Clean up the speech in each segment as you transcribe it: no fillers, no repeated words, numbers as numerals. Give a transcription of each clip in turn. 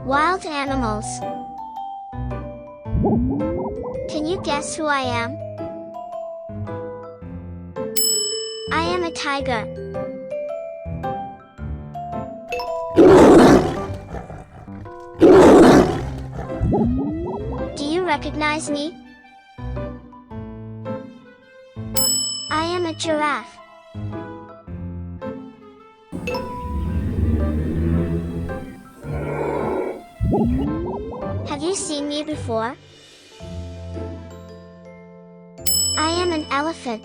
Wild animals. Can you guess who I am? I am a tiger. Do you recognize me? I am a giraffe. Have you seen me before? I am an elephant.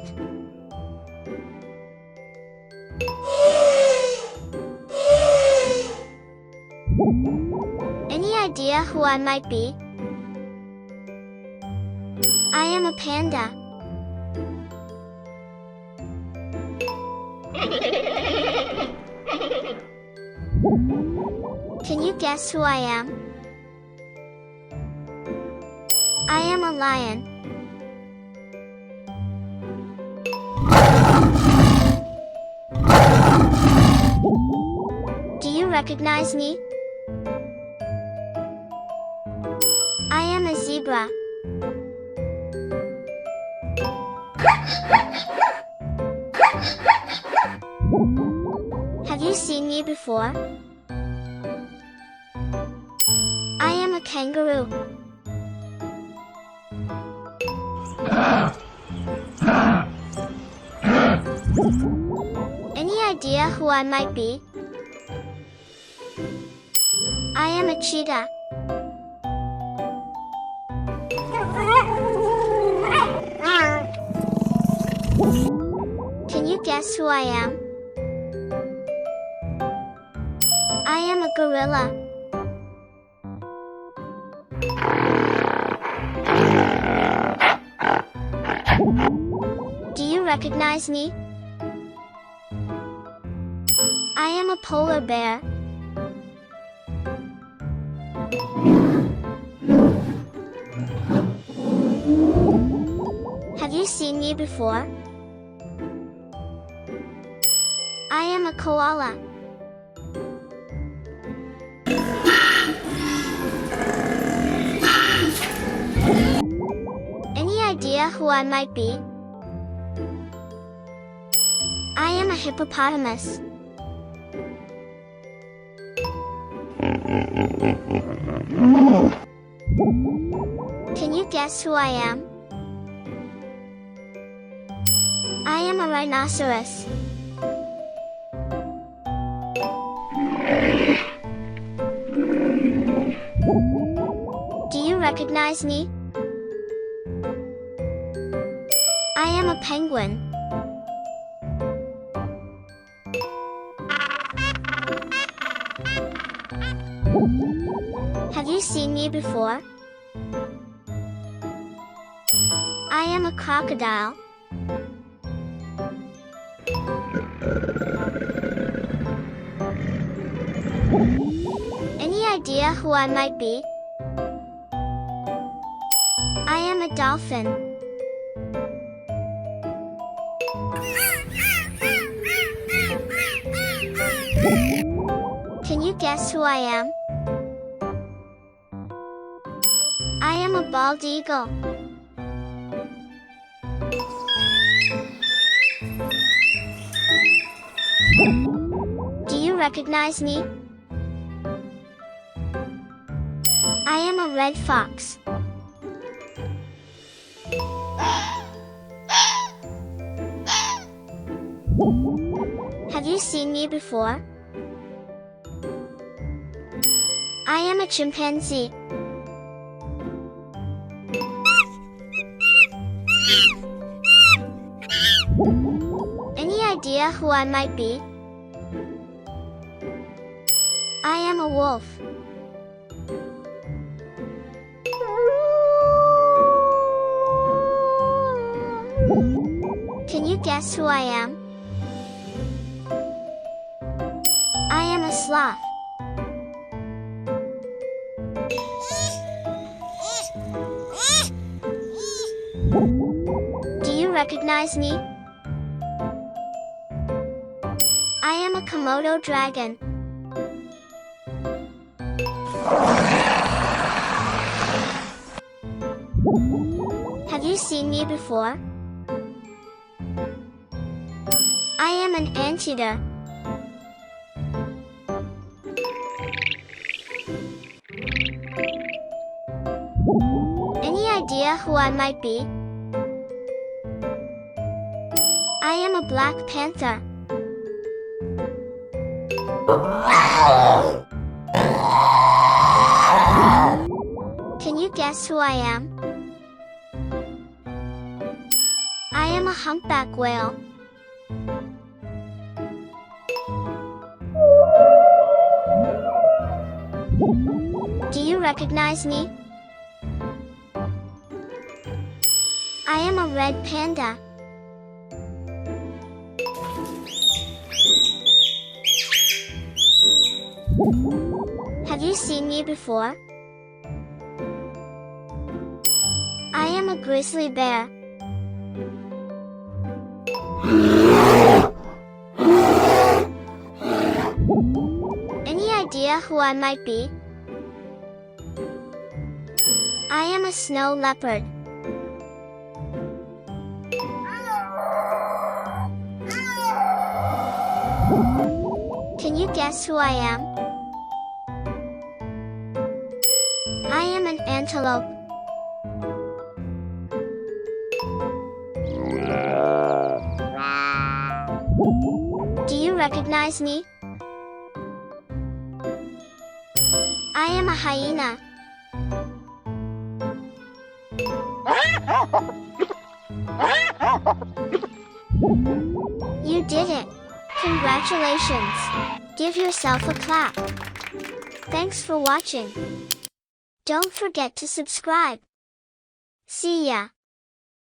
Any idea who I might be? I am a panda. Can you guess who I am? I am a lion. Do you recognize me? I am a zebra. Have you seen me before? I am a kangaroo. Any idea who I might be? I am a cheetah. Can you guess who I am? I am a gorilla. Do you recognize me? I am a polar bear. Have you seen me before? I am a koala. Any idea who I might be? I am a hippopotamus. Can you guess who I am? I am a rhinoceros. Do you recognize me? I am a penguin. Have you seen me before? I am a crocodile. Any idea who I might be? I am a dolphin. Can you guess who I am? I am a bald eagle. Do you recognize me? I am a red fox. Have you seen me before? I am a chimpanzee. Any idea who I might be? I am a wolf. Can you guess who I am? I am a sloth. Do you recognize me? I am a Komodo dragon. Have you seen me before? I am an anteater. Any idea who I might be? I am a black panther. Can you guess who I am? I am a humpback whale. Do you recognize me? I am a red panda. Have you seen me before? I am a grizzly bear. Any idea who I might be? I am a snow leopard. Can you guess who I am? I am an antelope. Do you recognize me? I am a hyena. You did it! Congratulations! Give yourself a clap. Thanks for watching. Don't forget to subscribe. See ya!